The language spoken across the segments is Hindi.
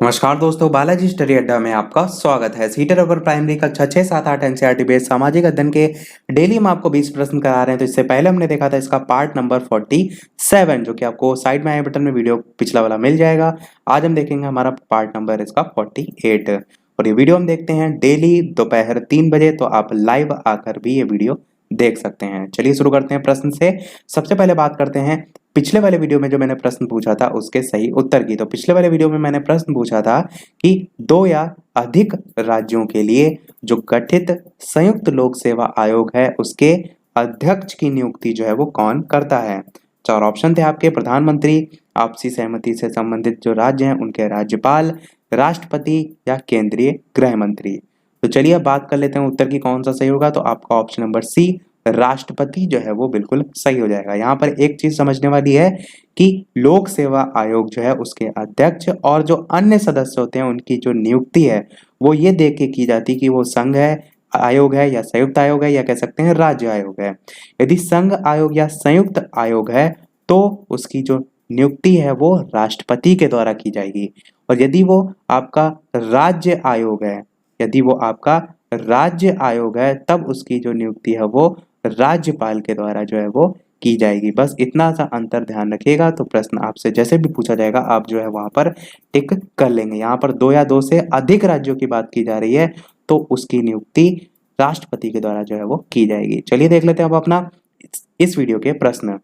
नमस्कार दोस्तों, बालाजी स्टडी अड्डा में आपका स्वागत है। सीटर अपर प्राइमरी कक्षा 6, 7, 8 एनसीईआरटी बेस्ड सामाजिक अध्ययन के डेली हम आपको 20 प्रश्न करा रहे हैं। तो इससे पहले हमने देखा था इसका पार्ट नंबर 47, जो कि आपको साइड में आई बटन में वीडियो पिछला वाला मिल जाएगा। आज हम देखेंगे हमारा पार्ट नंबर इसका 48 और ये वीडियो हम देखते हैं डेली दोपहर 3 बजे। तो आप लाइव आकर भी ये वीडियो देख सकते हैं। चलिए शुरू करते हैं प्रश्न से। सबसे पहले बात करते हैं पिछले वाले वीडियो में जो मैंने प्रश्न पूछा था उसके सही उत्तर की। तो पिछले वाले वीडियो में मैंने प्रश्न पूछा था कि 2 या अधिक राज्यों के लिए जो गठित संयुक्त लोक सेवा आयोग है उसके अध्यक्ष की नियुक्ति जो है वो कौन करता है। 4 ऑप्शन थे आपके: प्रधानमंत्री, आपसी सहमति से संबंधित जो राज्य हैं उनके राज्यपाल, राष्ट्रपति या केंद्रीय गृह मंत्री। तो चलिए अब बात कर लेते हैं उत्तर की कौन सा सही होगा। तो आपका ऑप्शन नंबर सी राष्ट्रपति जो है वो बिल्कुल सही हो जाएगा। यहाँ पर एक चीज समझने वाली है कि लोक सेवा आयोग जो है उसके अध्यक्ष और जो अन्य सदस्य होते हैं उनकी जो नियुक्ति है वो ये देख के की जाती है कि वो संघ है, आयोग है या संयुक्त आयोग है या कह सकते हैं राज्य आयोग है। यदि संघ आयोग या संयुक्त आयोग है तो उसकी जो नियुक्ति है वो राष्ट्रपति के द्वारा की जाएगी। और यदि वो आपका राज्य आयोग है, यदि वो आपका राज्य आयोग है तब उसकी जो नियुक्ति है वो राज्यपाल के द्वारा जो है वो की जाएगी। बस इतना सा अंतर ध्यान रखिएगा। तो प्रश्न आपसे जैसे भी पूछा जाएगा आप जो है वहां पर टिक कर लेंगे। यहाँ पर 2 या 2 से अधिक राज्यों की बात की जा रही है तो उसकी नियुक्ति राष्ट्रपति के द्वारा जो है वो की जाएगी। चलिए देख लेते हैं अब अपना इस वीडियो के प्रश्न।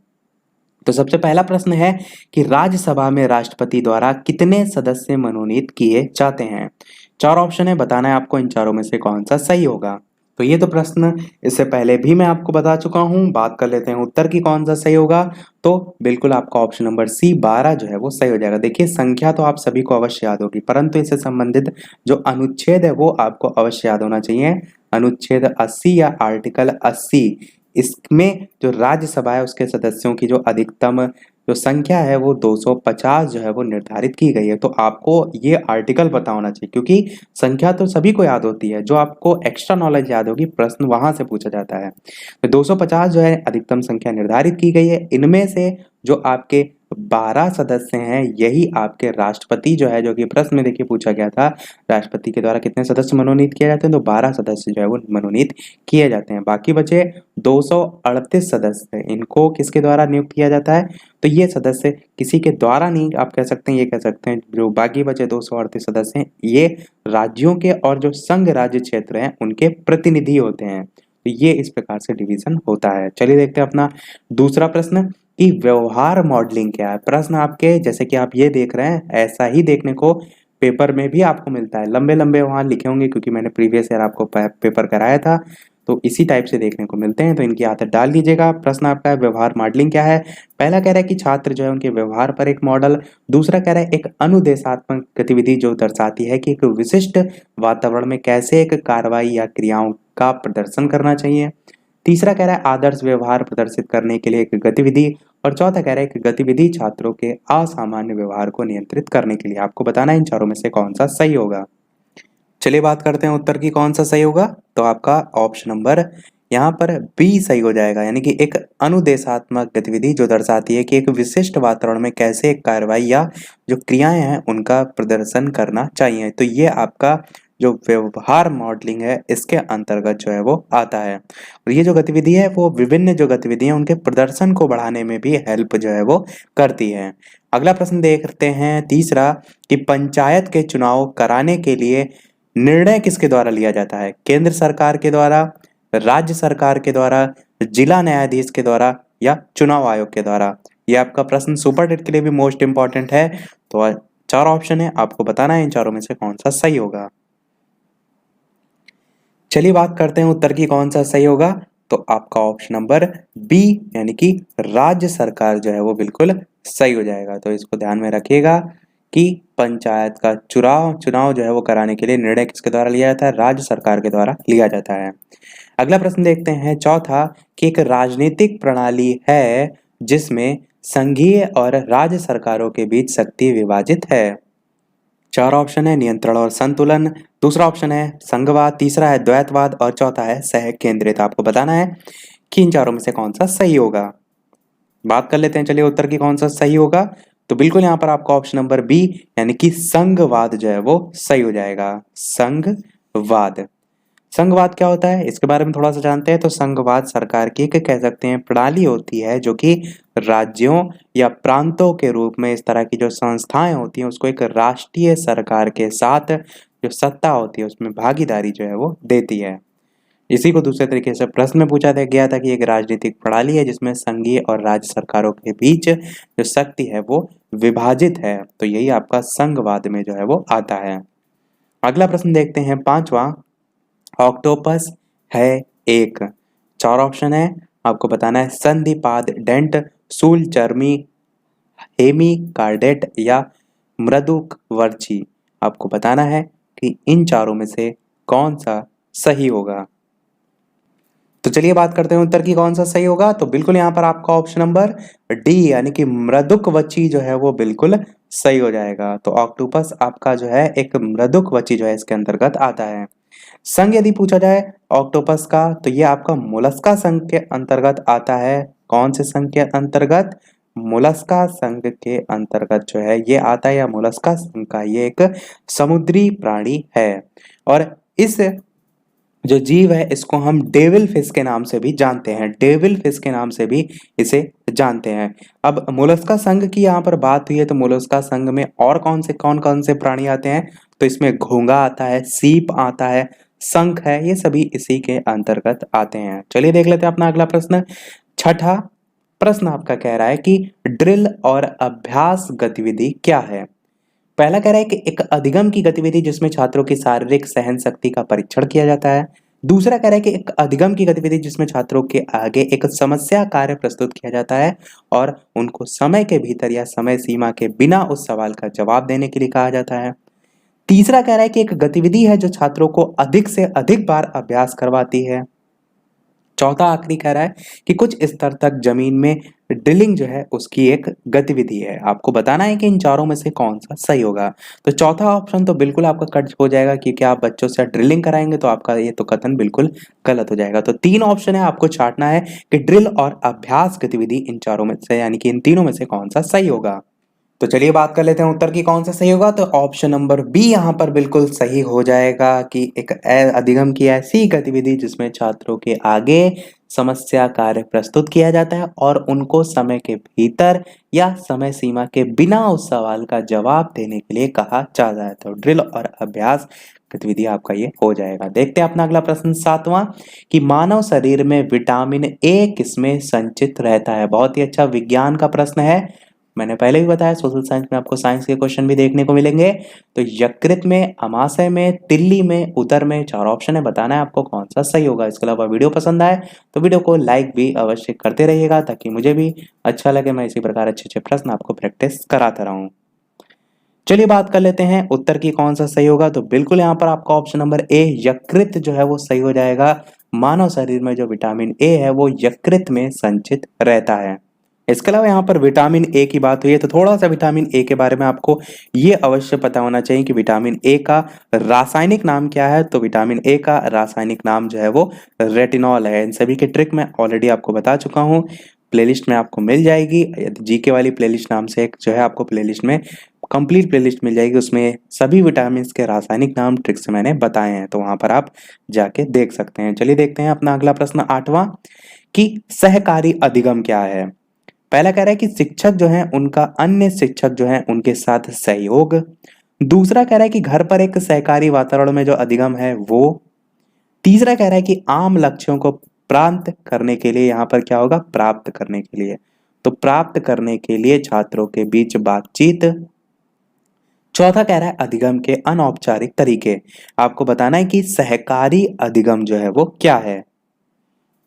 तो सबसे पहला प्रश्न है कि राज्यसभा में राष्ट्रपति द्वारा कितने सदस्य मनोनीत किए जाते हैं। 4 ऑप्शन है, बताना है आपको इन चारों में से कौन सा सही होगा। तो ये तो प्रश्न इससे पहले भी मैं आपको बता चुका हूं। बात कर लेते हैं उत्तर की कौन सा सही होगा। तो बिल्कुल आपका ऑप्शन नंबर सी 12 जो है वो सही हो जाएगा। देखिए संख्या तो आप सभी को अवश्य याद होगी, परंतु इससे संबंधित जो अनुच्छेद है वो आपको अवश्य याद होना चाहिए। अनुच्छेद 80 या आर्टिकल 80, इसमें जो राज्यसभा है उसके सदस्यों की जो अधिकतम जो संख्या है वो 250 जो है वो निर्धारित की गई है। तो आपको ये आर्टिकल पता होना चाहिए क्योंकि संख्या तो सभी को याद होती है, जो आपको एक्स्ट्रा नॉलेज याद होगी प्रश्न वहां से पूछा जाता है। तो 250 जो है अधिकतम संख्या निर्धारित की गई है। इनमें से जो आपके 12 सदस्य हैं यही आपके राष्ट्रपति जो है, जो कि प्रश्न में देखिए पूछा गया था राष्ट्रपति के द्वारा कितने सदस्य मनोनीत किए जाते हैं, तो 12 सदस्य जो है वो मनोनीत किए जाते हैं। बाकी बचे 238 सदस्य, इनको किसके द्वारा नियुक्त किया जाता है। तो ये सदस्य किसी के द्वारा नहीं, आप कह सकते हैं, ये कह सकते हैं जो बाकी बचे 238 सदस्य हैं ये राज्यों के और जो संघ राज्य क्षेत्र हैं उनके प्रतिनिधि होते हैं। तो ये इस प्रकार से डिवीजन होता है। चलिए देखते हैं अपना दूसरा प्रश्न कि व्यवहार मॉडलिंग क्या है। प्रश्न आपके जैसे कि आप ये देख रहे हैं ऐसा ही देखने को पेपर में भी आपको मिलता है। लंबे लंबे वहां लिखे होंगे क्योंकि मैंने प्रीवियस ईयर आपको पेपर कराया था, तो इसी टाइप से देखने को मिलते हैं। तो इनकी आदत डाल लीजिएगा। प्रश्न आपका है व्यवहार मॉडलिंग क्या है। पहला कह रहा है कि छात्र जो है उनके व्यवहार पर एक मॉडल। दूसरा कह रहा है एक अनुदेशात्मक गतिविधि जो दर्शाती है कि एक विशिष्ट वातावरण में कैसे एक कार्रवाई या क्रियाओं का प्रदर्शन करना चाहिए। तीसरा कह रहा है आदर्श व्यवहार प्रदर्शित करने के लिए एक गतिविधि। और चौथा कह रहा है कि गतिविधि छात्रों के असामान्य व्यवहार को नियंत्रित करने के लिए। आपको बताना है इन चारों में से कौन सा सही होगा। चलिए बात करते हैं उत्तर की कौन सा सही होगा। तो आपका ऑप्शन नंबर यहाँ पर बी सही हो जाएगा, यानी कि एक अनुदेशात्मक गतिविधि जो दर्शाती है कि एक विशिष्ट वातावरण में कैसे एक कार्रवाई या जो क्रियाएं हैं उनका प्रदर्शन करना चाहिए। तो ये आपका जो व्यवहार मॉडलिंग है इसके अंतर्गत जो है वो आता है। और ये जो गतिविधि है वो विभिन्न जो गतिविधियां उनके प्रदर्शन को बढ़ाने में भी हेल्प जो है वो करती है। अगला प्रश्न देखते हैं तीसरा कि पंचायत के चुनाव कराने के लिए निर्णय किसके द्वारा लिया जाता है। केंद्र सरकार के द्वारा, राज्य सरकार के द्वारा, जिला न्यायाधीश के द्वारा या चुनाव आयोग के द्वारा। यह आपका प्रश्न सुपर टेट के लिए भी मोस्ट इंपॉर्टेंट है। तो 4 ऑप्शन है, आपको बताना है इन चारों में से कौन सा सही होगा। चलिए बात करते हैं उत्तर की कौन सा सही होगा। तो आपका ऑप्शन नंबर बी यानी कि राज्य सरकार जो है वो बिल्कुल सही हो जाएगा। तो इसको ध्यान में रखिएगा कि पंचायत का चुनाव जो है वो कराने के लिए निर्णय किसके द्वारा लिया जाता है, राज्य सरकार के द्वारा लिया जाता है। अगला प्रश्न देखते हैं चौथा कि एक राजनीतिक प्रणाली है जिसमें संघीय और राज्य सरकारों के बीच शक्ति विभाजित है। 4 ऑप्शन है नियंत्रण और संतुलन, दूसरा ऑप्शन है संघवाद, तीसरा है द्वैतवाद और चौथा है सह केंद्रित। आपको बताना है कि इन चारों में से कौन सा सही होगा। बात कर लेते हैं चलिए उत्तर की कौन सा सही होगा। तो बिल्कुल यहाँ पर आपका ऑप्शन नंबर बी यानी कि संघवाद जो है वो सही हो जाएगा। संघवाद। संघवाद क्या होता है इसके बारे में थोड़ा सा जानते हैं। तो संघवाद सरकार की एक कह सकते हैं प्रणाली होती है जो कि राज्यों या प्रांतों के रूप में इस तरह की जो संस्थाएं होती हैं उसको एक राष्ट्रीय सरकार के साथ जो सत्ता होती है उसमें भागीदारी जो है वो देती है। इसी को दूसरे तरीके से प्रश्न में पूछा गया था कि एक राजनीतिक प्रणाली है जिसमें संघीय और राज्य सरकारों के बीच जो शक्ति है वो विभाजित है। तो यही आपका संघवाद में जो है वो आता है। अगला प्रश्न देखते हैं पांचवा। ऑक्टोपस है एक। चार ऑप्शन है, आपको बताना है संधिपाद डेंट, शूल चर्मी, हेमी कार्डेट या मृदुकवृक्षी। आपको बताना है कि इन चारों में से कौन सा सही होगा। तो चलिए बात करते हैं उत्तर की कौन सा सही होगा। तो बिल्कुल यहाँ पर आपका ऑप्शन नंबर डी यानी कि मृदुकवची जो है वो बिल्कुल सही हो जाएगा। तो ऑक्टोपस आपका जो है एक मृदुकवची जो है इसके अंतर्गत आता है। संघ यदि पूछा जाए ऑक्टोपस का तो ये आपका मोलस्का संघ के अंतर्गत आता है। कौन से संघ के अंतर्गत? मोलस्का संघ के अंतर्गत जो है ये आता है, या मोलस्का संघ का ये एक समुद्री प्राणी है। और इस जो जीव है इसको हम डेविल फिश के नाम से भी जानते हैं। डेविल फिश के नाम से भी इसे जानते हैं। अब मोलस्का संघ की यहाँ पर बात हुई है तो मोलस्का संघ में और कौन कौन से प्राणी आते हैं? तो इसमें घोंगा आता है, सीप आता है, शंख है, ये सभी इसी के अंतर्गत आते हैं। चलिए देख लेते हैं अपना अगला प्रश्न। छठा प्रश्न आपका कह रहा है कि ड्रिल और अभ्यास गतिविधि क्या है। पहला कह रहा है कि एक अधिगम की गतिविधि जिसमें छात्रों की शारीरिक सहन शक्ति का परीक्षण किया जाता है। दूसरा कह रहा है कि एक अधिगम की गतिविधि जिसमें छात्रों के आगे एक समस्या कार्य प्रस्तुत किया जाता है और उनको समय के भीतर या समय सीमा के बिना उस सवाल का जवाब देने के लिए कहा जाता है। तीसरा कह रहा है कि एक गतिविधि है जो छात्रों को अधिक से अधिक बार अभ्यास करवाती है। चौथा आखिरी कह रहा है कि कुछ स्तर तक जमीन में ड्रिलिंग जो है उसकी एक गतिविधि है। आपको बताना है कि इन चारों में से कौन सा सही होगा। तो चौथा ऑप्शन तो बिल्कुल आपका कट हो जाएगा क्योंकि आप बच्चों से ड्रिलिंग कराएंगे तो आपका ये तो कथन बिल्कुल गलत हो जाएगा। तो तीन ऑप्शन है, आपको छांटना है कि ड्रिल और अभ्यास गतिविधि इन चारों में से यानी कि इन तीनों में से कौन सा सही होगा। तो चलिए बात कर लेते हैं उत्तर की कौन सा सही होगा। तो ऑप्शन नंबर बी यहाँ पर बिल्कुल सही हो जाएगा कि एक अधिगम की ऐसी गतिविधि जिसमें छात्रों के आगे समस्या कार्य प्रस्तुत किया जाता है और उनको समय के भीतर या समय सीमा के बिना उस सवाल का जवाब देने के लिए कहा जाता है। तो ड्रिल और अभ्यास गतिविधि आपका ये हो जाएगा। देखते हैं अपना अगला प्रश्न सातवां कि मानव शरीर में विटामिन ए किसमें संचित रहता है। बहुत ही अच्छा विज्ञान का प्रश्न है। मैंने पहले भी बताया सोशल साइंस में आपको साइंस के क्वेश्चन भी देखने को मिलेंगे। तो यकृत में, अमाशय में, तिल्ली में, उदर में, चार ऑप्शन है, बताना है आपको कौन सा सही होगा। इसके अलावा वीडियो पसंद आए तो वीडियो को लाइक भी अवश्य करते रहिएगा ताकि मुझे भी अच्छा लगे, मैं इसी प्रकार अच्छे अच्छे प्रश्न आपको प्रैक्टिस कराता रहूं। चलिए बात कर लेते हैं उत्तर की कौन सा सही होगा। तो बिल्कुल यहाँ पर आपका ऑप्शन नंबर ए यकृत जो है वो सही हो जाएगा। मानव शरीर में जो विटामिन ए है वो यकृत में संचित रहता है। इसके अलावा यहाँ पर विटामिन ए की बात हुई है तो थोड़ा सा विटामिन ए के बारे में आपको ये अवश्य पता होना चाहिए कि विटामिन ए का रासायनिक नाम क्या है। तो विटामिन ए का रासायनिक नाम जो है वो रेटिनॉल है। इन सभी के ट्रिक मैं ऑलरेडी आपको बता चुका हूँ, प्लेलिस्ट में आपको मिल जाएगी। जीके वाली प्लेलिस्ट नाम से एक जो है आपको प्लेलिस्ट में कंप्लीट प्लेलिस्ट मिल जाएगी, उसमें सभी विटामिन के रासायनिक नाम ट्रिक से मैंने बताए हैं, तो वहां पर आप जाके देख सकते हैं। चलिए देखते हैं अपना अगला प्रश्न आठवां कि सहकारी अधिगम क्या है। पहला कह रहा है कि शिक्षक जो है उनका अन्य शिक्षक जो है उनके साथ सहयोग। दूसरा कह रहा है कि घर पर एक सहकारी वातावरण में जो अधिगम है वो। तीसरा कह रहा है कि आम लक्ष्यों को प्राप्त करने के लिए, यहां पर क्या होगा, प्राप्त करने के लिए, तो प्राप्त करने के लिए छात्रों के बीच बातचीत। चौथा कह रहा है अधिगम के अनौपचारिक तरीके। आपको बताना है कि सहकारी अधिगम जो है वो क्या है।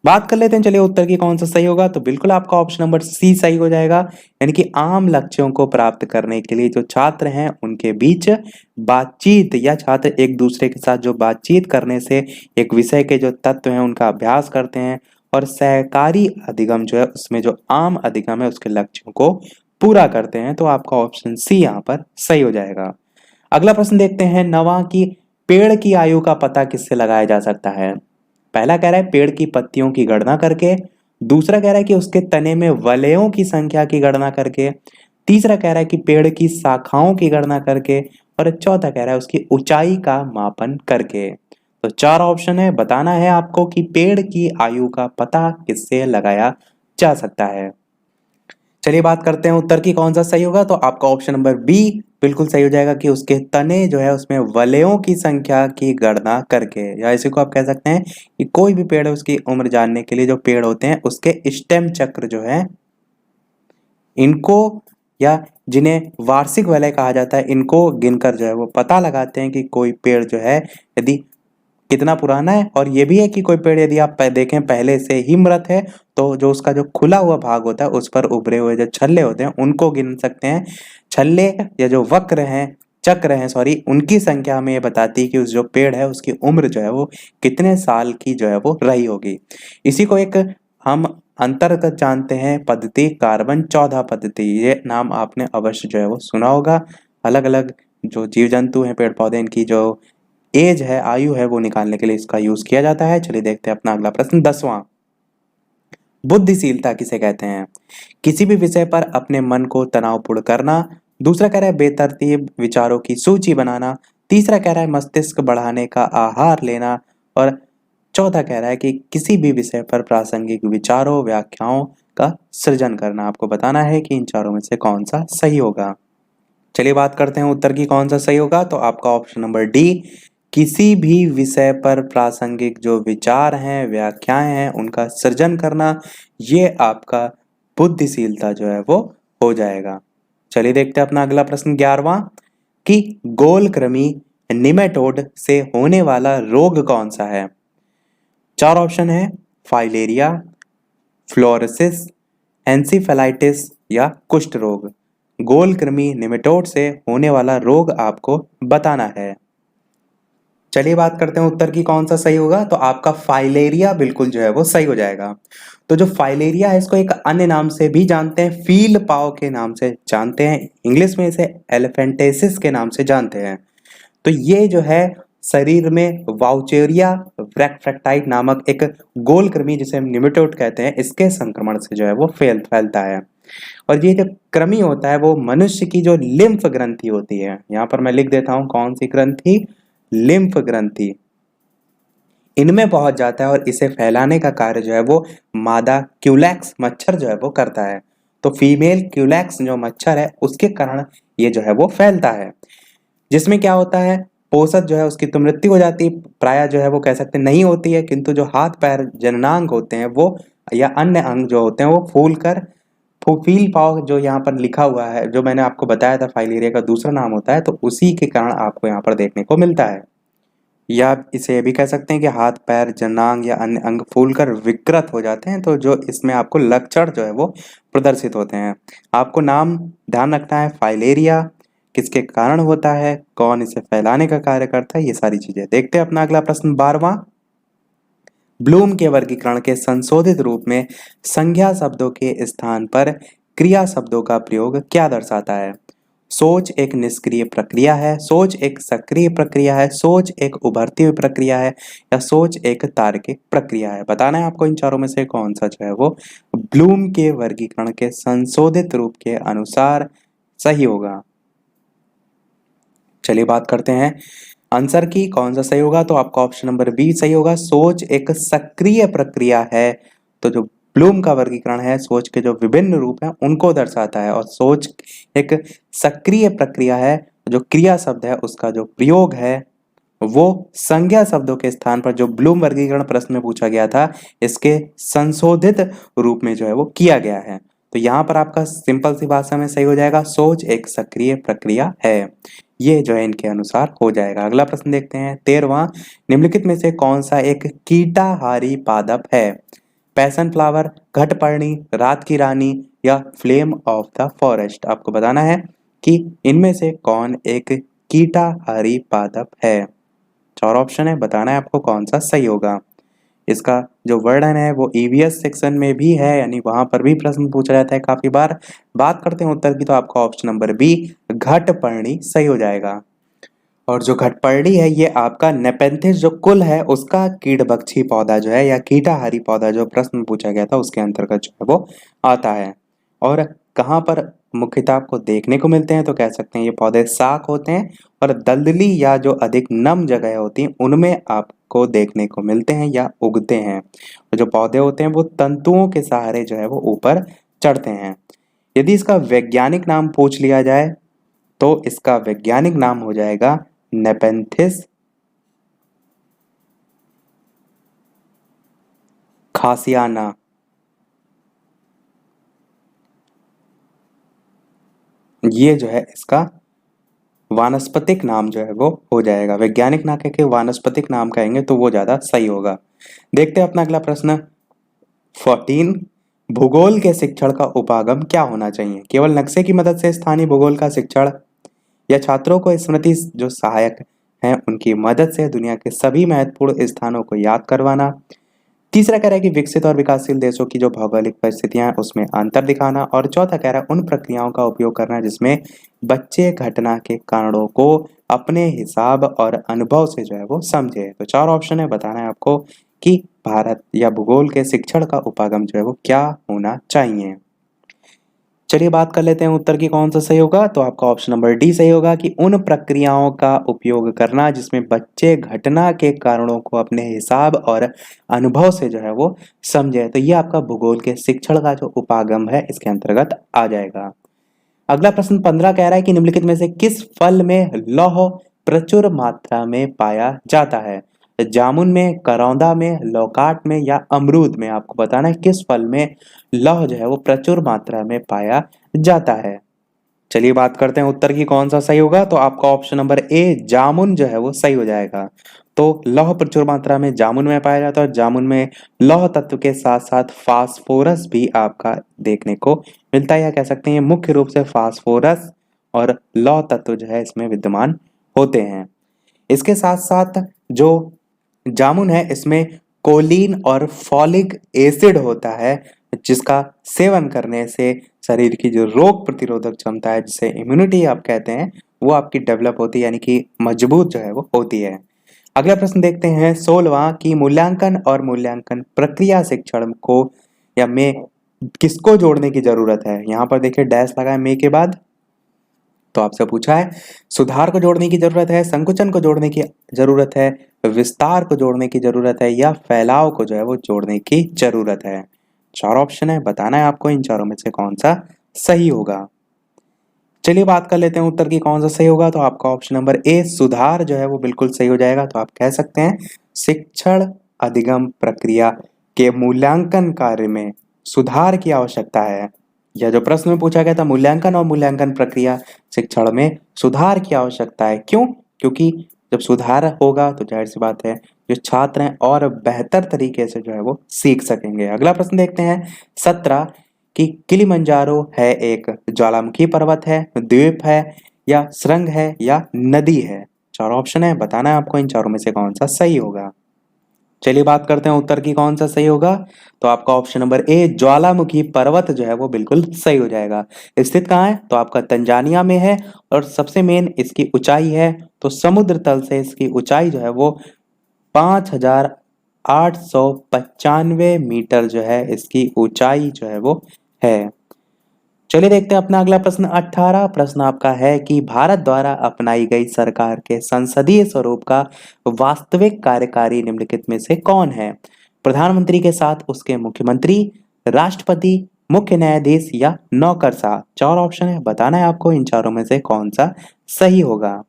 बात कर लेते हैं चलिए उत्तर की कौन सा सही होगा। तो बिल्कुल आपका ऑप्शन नंबर सी सही हो जाएगा, यानी कि आम लक्ष्यों को प्राप्त करने के लिए जो छात्र हैं उनके बीच बातचीत या छात्र एक दूसरे के साथ जो बातचीत करने से एक विषय के जो तत्व हैं उनका अभ्यास करते हैं, और सहकारी अधिगम जो है उसमें जो आम अधिगम है उसके लक्ष्यों को पूरा करते हैं। तो आपका ऑप्शन सी यहाँ पर सही हो जाएगा। अगला प्रश्न देखते हैं नवा की पेड़ की आयु का पता किससे लगाया जा सकता है। पहला कह रहा है पेड़ की पत्तियों की गणना करके। दूसरा कह रहा है कि उसके तने में वलयों की संख्या की गणना करके। तीसरा कह रहा है कि पेड़ की शाखाओं की गणना करके, और चौथा कह रहा है उसकी ऊंचाई का मापन करके। तो चार ऑप्शन है, बताना है आपको कि पेड़ की आयु का पता किससे लगाया जा सकता है। चलिए बात करते हैं उत्तर की, कौन सा सही होगा। तो आपका ऑप्शन नंबर बी बिल्कुल सही हो जाएगा कि उसके तने जो है उसमें वलयों की संख्या की गणना करके, या इसी को आप कह सकते हैं कि कोई भी पेड़ है उसकी उम्र जानने के लिए जो पेड़ होते हैं उसके स्टेम चक्र जो है इनको, या जिन्हें वार्षिक वलय कहा जाता है, इनको गिनकर जो है वो पता लगाते हैं कि कोई पेड़ जो है यदि कितना पुराना है। और ये भी है कि कोई पेड़ यदि आप देखें पहले से ही मृत है तो जो उसका जो खुला हुआ भाग होता है उस पर उभरे हुए जो छल्ले होते हैं उनको गिन सकते हैं। छल्ले या जो वक्र हैं, चक्र हैं सॉरी, उनकी संख्या हमें ये बताती है कि उस जो पेड़ है उसकी उम्र जो है वो कितने साल की जो है वो रही होगी। इसी को एक हम अंतर्गत जानते हैं पद्धति कार्बन 14 पद्धति। ये नाम आपने अवश्य जो है वो सुना होगा। अलग अलग जो जीव जंतु हैं, पेड़ पौधे, इनकी जो एज है, आयु है, वो निकालने के लिए इसका यूज किया जाता है। चलिए देखते हैं अपना अगला प्रश्न 10वां। बुद्धिशीलता किसे कहते हैं? किसी भी विषय पर अपने मन को तनावपूर्ण करना। दूसरा कह रहा है बेतरतीब विचारों की सूची बनाना। तीसरा कह रहा है मस्तिष्क बढ़ाने का आहार लेना। और चौथा कह रहा है कि किसी भी विषय पर प्रासंगिक विचारों व्याख्याओं का सृजन करना। आपको बताना है कि इन चारों में से कौन सा सही होगा। चलिए बात करते हैं उत्तर की, कौन सा सही होगा। तो आपका ऑप्शन नंबर डी, किसी भी विषय पर प्रासंगिक जो विचार हैं, व्याख्याएं हैं, उनका सृजन करना, ये आपका बुद्धिशीलता जो है वो हो जाएगा। चलिए देखते हैं अपना अगला प्रश्न 11वां कि गोलकृमि निमेटोड से होने वाला रोग कौन सा है। चार ऑप्शन है, फाइलेरिया, फ्लोरोसिस, एंसीफेलाइटिस या कुष्ठ रोग। गोलकृमि निमेटोड से होने वाला रोग आपको बताना है। चलिए बात करते हैं उत्तर की, कौन सा सही होगा। तो आपका फाइलेरिया बिल्कुल जो है वो सही हो जाएगा। तो जो फाइलेरिया है इसको एक अन्य नाम से भी जानते हैं, फील पाव के नाम से जानते हैं, इंग्लिश में इसे एलिफेंटेसिस के नाम से जानते हैं। तो ये जो है शरीर में वाउचेरिया ब्रैक्टराइट नामक एक गोल कृमि जिसे हम निमेटोड कहते हैं, इसके संक्रमण से जो है वो फैलता है। और ये जो कृमि होता है वो मनुष्य की जो लिम्फ ग्रंथि होती है, यहाँ पर मैं लिख देता हूं कौन सी ग्रंथि, लिम्फ ग्रंथि, इनमें पहुंच जाता है और इसे फैलाने का कार्य जो है वो मादा क्यूलैक्स मच्छर जो है वो करता है। तो फीमेल क्यूलैक्स जो मच्छर है उसके कारण ये जो है वो फैलता है, जिसमें क्या होता है, पोषक जो है उसकी तो मृत्यु हो जाती है, प्राय जो है वो कह सकते नहीं होती है, किंतु जो हाथ पैर जननांग होते हैं वो या अन्य अंग जो होते हैं वो फूल कर फील पाव जो यहाँ पर लिखा हुआ है, जो मैंने आपको बताया था फाइलेरिया का दूसरा नाम होता है, तो उसी के कारण आपको यहाँ पर देखने को मिलता है। या आप इसे ये भी कह सकते हैं कि हाथ पैर जननांग या अन्य अंग फूलकर विकृत हो जाते हैं, तो जो इसमें आपको लक्षण जो है वो प्रदर्शित होते हैं। आपको नाम ध्यान रखना है, फाइलेरिया किसके कारण होता है, कौन इसे फैलाने का कार्य करता है, ये सारी चीजें। देखते हैं अपना अगला प्रश्न 12वां। ब्लूम के वर्गीकरण के संशोधित रूप में संज्ञा शब्दों के स्थान पर क्रिया शब्दों का प्रयोग क्या दर्शाता है। सोच एक निष्क्रिय प्रक्रिया है, सोच एक सक्रिय प्रक्रिया है, सोच एक उभरती हुई प्रक्रिया है, या सोच एक तार्किक प्रक्रिया है। बताना है आपको इन चारों में से कौन सा जो है वो ब्लूम के वर्गीकरण के संशोधित रूप के अनुसार सही होगा। चलिए बात करते हैं आंसर की, कौन सा सही होगा। तो आपका ऑप्शन नंबर बी सही होगा, सोच एक सक्रिय प्रक्रिया है। तो जो ब्लूम का वर्गीकरण है सोच के जो विभिन्न रूप हैं उनको दर्शाता है, और सोच एक सक्रिय प्रक्रिया है। जो क्रिया शब्द है उसका जो प्रयोग है वो संज्ञा शब्दों के स्थान पर जो ब्लूम वर्गीकरण प्रश्न में पूछा गया था इसके संशोधित रूप में जो है वो किया गया है। तो यहाँ पर आपका सिंपल सी भाषा में सही हो जाएगा, सोच एक सक्रिय प्रक्रिया है, ये जो है इनके अनुसार हो जाएगा। अगला प्रश्न देखते हैं 13वां। निम्नलिखित में से कौन सा एक कीटाहारी पादप है। पैशन फ्लावर, घटपर्णी, रात की रानी या फ्लेम ऑफ द फॉरेस्ट। आपको बताना है कि इनमें से कौन एक कीटाहारी पादप है। चार ऑप्शन है, बताना है आपको कौन सा सही होगा। इसका जो वर्णन है वो ईवीएस सेक्शन में भी है, यानी वहां पर भी प्रश्न पूछा जाता है काफी बार। बात करते हैं उत्तर की, तो आपका ऑप्शन नंबर बी घटपर्णी सही हो जाएगा। और जो घटपर्णी है ये आपका नेपेंथिस जो कुल है उसका कीटभक्षी पौधा जो है या कीटाहारी पौधा जो प्रश्न पूछा गया था उसके अंतर्गत जो है वो आता है। और कहाँ पर मुख्यतः आपको देखने को मिलते हैं, तो कह सकते हैं ये पौधे शाख होते हैं और दलदली या जो अधिक नम जगह होती हैं उनमें आपको देखने को मिलते हैं या उगते हैं। और जो पौधे होते हैं वो तंतुओं के सहारे जो है वो ऊपर चढ़ते हैं। यदि इसका वैज्ञानिक नाम पूछ लिया जाए तो इसका वैज्ञानिक नाम हो जाएगा नेपेंथिस खासियाना। ये जो है इसका वानस्पतिक नाम जो है वो हो जाएगा। वैज्ञानिक ना कह के वानस्पतिक नाम कहेंगे तो वो ज्यादा सही होगा। देखते हैं अपना अगला प्रश्न 14। भूगोल के शिक्षण का उपागम क्या होना चाहिए? केवल नक्शे की मदद से स्थानीय भूगोल का शिक्षण या छात्रों को स्मृति जो सहायक हैं उनकी मदद से दुनिया के सभी महत्वपूर्ण स्थानों को याद करवाना। तीसरा कह रहा है कि विकसित और विकासशील देशों की जो भौगोलिक परिस्थितियां हैं उसमें अंतर दिखाना। और चौथा कह रहा है उन प्रक्रियाओं का उपयोग करना जिसमें बच्चे घटना के कारणों को अपने हिसाब और अनुभव से जो है वो समझे। तो चार ऑप्शन है, बताना है आपको कि भारत या भूगोल के शिक्षण का उपागम जो है वो क्या होना चाहिए। चलिए बात कर लेते हैं उत्तर की कौन सा सही होगा। तो आपका ऑप्शन नंबर डी सही होगा कि उन प्रक्रियाओं का उपयोग करना जिसमें बच्चे घटना के कारणों को अपने हिसाब और अनुभव से जो है वो समझे। तो ये आपका भूगोल के शिक्षण का जो उपागम है इसके अंतर्गत आ जाएगा। अगला प्रश्न 15 कह रहा है कि निम्नलिखित में से किस फल में लौह प्रचुर मात्रा में पाया जाता है? जामुन में, करौंदा में, लौकाट में या अमरूद में? आपको बताना है किस फल में लौह जो है वो प्रचुर मात्रा में पाया जाता है। चलिए बात करते हैं उत्तर की कौन सा सही होगा। तो आपका ऑप्शन नंबर ए जामुन जो है वो सही हो जाएगा। तो लौह प्रचुर मात्रा में जामुन में पाया जाता है और जामुन में लौह तत्व के साथ साथ फास्फोरस भी आपका देखने को मिलता है, या कह सकते हैं मुख्य रूप से फास्फोरस और लौह तत्व जो है इसमें विद्यमान होते हैं। इसके साथ साथ जो जामुन है इसमें कोलिन और फॉलिक एसिड होता है जिसका सेवन करने से शरीर की जो रोग प्रतिरोधक क्षमता है जिसे इम्यूनिटी आप कहते हैं वो आपकी डेवलप होती है, यानी कि मजबूत जो है वो होती है। अगला प्रश्न देखते हैं 16वां की मूल्यांकन और मूल्यांकन प्रक्रिया शिक्षण को या में किसको जोड़ने की जरूरत है? यहाँ पर देखिए डैश लगा है में के बाद। तो आपसे पूछा है सुधार को जोड़ने की जरूरत है, संकुचन को जोड़ने की जरूरत है, विस्तार को जोड़ने की जरूरत है या फैलाव को जो है वो जोड़ने की जरूरत है। चार ऑप्शन है, बताना है आपको इन चारों में से कौन सा सही होगा। चलिए बात कर लेते हैं उत्तर की कौन सा सही होगा। तो आपका ऑप्शन नंबर ए सुधार जो है वो बिल्कुल सही हो जाएगा। तो आप कह सकते हैं शिक्षण अधिगम प्रक्रिया के मूल्यांकन कार्य में सुधार की आवश्यकता है। यह जो प्रश्न में पूछा गया था मूल्यांकन और मूल्यांकन प्रक्रिया शिक्षण में सुधार की आवश्यकता है, क्यों? क्योंकि जब सुधार होगा तो जाहिर सी बात है जो छात्र हैं और बेहतर तरीके से जो है वो सीख सकेंगे। अगला प्रश्न देखते हैं 17 कि किलिमंजारो है एक ज्वालामुखी पर्वत है, द्वीप है या सुरंग है या नदी है? चार ऑप्शन है, बताना है आपको इन चारों में से कौन सा सही होगा। चलिए बात करते हैं उत्तर की कौन सा सही होगा। तो आपका ऑप्शन नंबर ए ज्वालामुखी पर्वत जो है वो बिल्कुल सही हो जाएगा। स्थित कहाँ है? तो आपका तंजानिया में है और सबसे मेन इसकी ऊंचाई है तो समुद्र तल से इसकी ऊंचाई जो है वो 5895 मीटर जो है इसकी ऊंचाई जो है वो है। चलिए देखते हैं अपना अगला प्रश्न 18। प्रश्न आपका है कि भारत द्वारा अपनाई गई सरकार के संसदीय स्वरूप का वास्तविक कार्यकारी निम्नलिखित में से कौन है? प्रधानमंत्री के साथ उसके मुख्यमंत्री, राष्ट्रपति, मुख्य न्यायाधीश या नौकरशाह? चार ऑप्शन है, बताना है आपको इन चारों में से कौन सा सही होगा।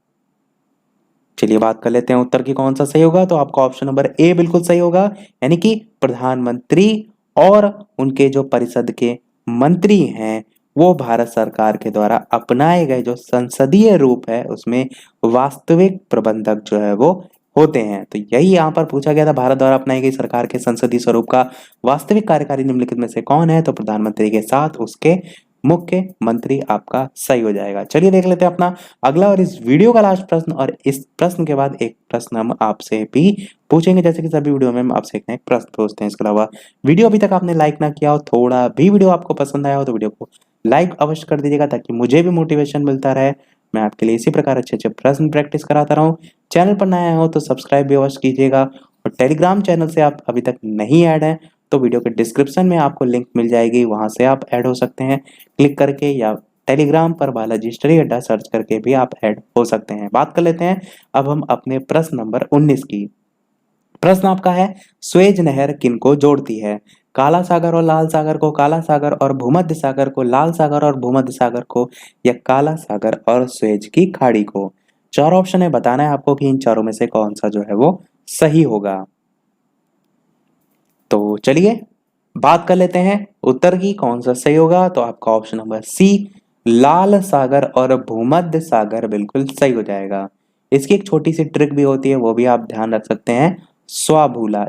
चलिए बात कर लेते हैं उत्तर की कौन सा सही होगा। तो आपका ऑप्शन नंबर ए बिल्कुल सही होगा, यानी कि प्रधानमंत्री और उनके जो परिषद के मंत्री हैं वो भारत सरकार के द्वारा अपनाए गए जो संसदीय रूप है उसमें वास्तविक प्रबंधक जो है वो होते हैं। तो यही यहाँ पर पूछा गया था भारत द्वारा अपनाई गई सरकार के संसदीय स्वरूप का वास्तविक कार्यकारी निम्नलिखित में से कौन है? तो प्रधानमंत्री के साथ उसके मुख्य मंत्री आपका सही हो जाएगा। चलिए देख लेते हैं अपना अगला और इस वीडियो का लास्ट प्रश्न। और इस प्रश्न के बाद एक प्रश्न हम आपसे भी पूछेंगे, जैसे कि सभी वीडियो में हम आपसे एक प्रश्न पूछते हैं। इसके अलावा वीडियो अभी तक आपने लाइक ना किया हो, थोड़ा भी वीडियो आपको पसंद आया हो तो वीडियो को लाइक अवश्य कर दीजिएगा ताकि मुझे भी मोटिवेशन मिलता रहे, मैं आपके लिए इसी प्रकार अच्छे अच्छे प्रश्न प्रैक्टिस कराता रहूं। चैनल पर नया हो तो सब्सक्राइब भी अवश्य कीजिएगा और टेलीग्राम चैनल से आप अभी तक नहीं ऐड हैं तो वीडियो के डिस्क्रिप्शन में आपको लिंक मिल जाएगी, वहाँ से आप ऐड हो सकते हैं क्लिक करके, या टेलीग्राम पर बालाजी स्टडी अड्डा सर्च करके भी आप ऐड हो सकते हैं। बात कर लेते हैं अब हम अपने प्रश्न नंबर 19 की। प्रश्न आपका है, स्वेज नहर किनको जोड़ती है? काला सागर और लाल सागर को, काला सागर और भूमध्य सागर को, लाल सागर और भूमध्य सागर को, या काला सागर और स्वेज की खाड़ी को? चार ऑप्शन है, बताना है आपको कि इन चारों में से कौन सा जो है वो सही होगा। तो चलिए बात कर लेते हैं उत्तर की, कौन सा सही होगा। तो आपका ऑप्शन नंबर सी, लाल सागर और भूमध्य सागर बिल्कुल सही हो जाएगा। इसकी एक छोटी सी ट्रिक भी होती है, वो भी आप ध्यान रख सकते हैं, स्वाभूला।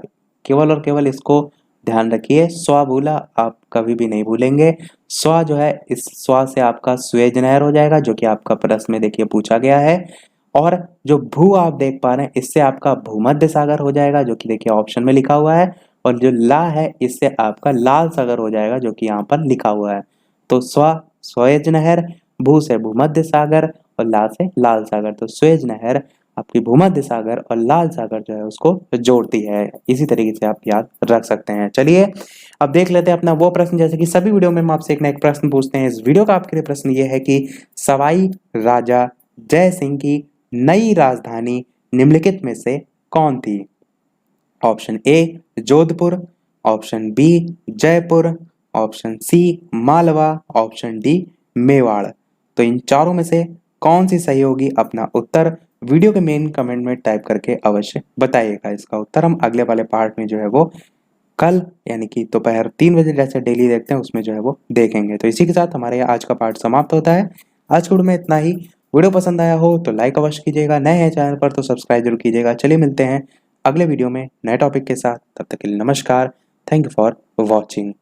केवल और केवल इसको ध्यान रखिए, स्वाभूला आप कभी भी नहीं भूलेंगे। स्वा जो है, इस स्वा से आपका स्वेज नहर हो जाएगा, जो कि आपका प्रश्न में देखिए पूछा गया है। और जो भू आप देख पा रहे हैं, इससे आपका भूमध्य सागर हो जाएगा, जो कि देखिए ऑप्शन में लिखा हुआ है। और जो ला है, इससे आपका लाल सागर हो जाएगा, जो कि यहाँ पर लिखा हुआ है। तो स्वेज नहर, भू से भूमध्य सागर, और ला से लाल सागर। तो स्वेज नहर आपकी भूमध्य सागर और लाल सागर जो है उसको जोड़ती है। इसी तरीके से आप याद रख सकते हैं। चलिए अब देख लेते हैं अपना वो प्रश्न, जैसे कि सभी वीडियो में हम आपसे एक ना एक प्रश्न पूछते हैं। इस वीडियो का आपके लिए प्रश्न ये है कि सवाई राजा जय सिंह की नई राजधानी निम्नलिखित में से कौन थी? Option A Jodhpur, option B Jaipur, option C Malwa, option D Mewar. तो इन चारों में से कौन सी सही होगी? अपना उत्तर वीडियो के मेन कमेंट में टाइप करके अवश्य बताइएगा। इसका उत्तर हम अगले वाले पार्ट में जो है वो कल, यानी कि दोपहर 3 बजे जैसे डेली देखते हैं, उसमें जो है वो देखेंगे। तो इसी के साथ हमारे आज का पार्ट समाप्त होता है। आज के वीडियो में इतना ही। वीडियो पसंद आया हो तो लाइक अवश्य कीजिएगा, नए हैं चैनल पर तो सब्सक्राइब जरूर कीजिएगा। चलिए मिलते हैं अगले वीडियो में नए टॉपिक के साथ, तब तक के लिए नमस्कार। Thank you for watching.